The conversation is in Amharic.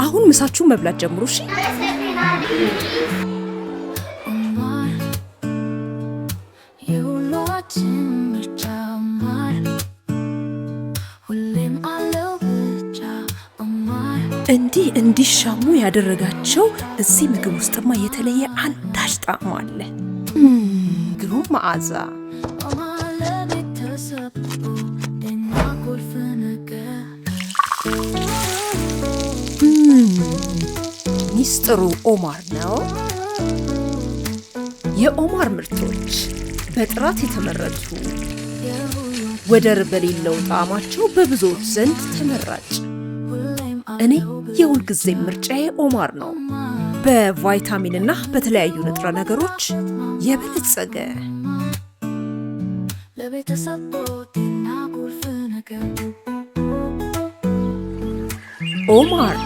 አሁን ምሳችሁን መብላት ጀምሩ እሺ እንዲህ እንዲሻሙ ያደረጋቸው እዚህ ምግብ ውስጥማ የተለየ አንዳች ጣዕም አለ ግሩም መዓዛ ሚስጥሩ ኦማር ነው የኦማር ምርቶች በጥራት የተመረቱ ወደር በሌለው ጣዕማቸው በብዙዎች ዘንድ ተመራጭ እኔ የሁል ጊዜ ምርጫዬ ኦማር ነው በቫይታሚንና በተለያዩ ንጥረ ነገሮች የበለጸገ ኦማር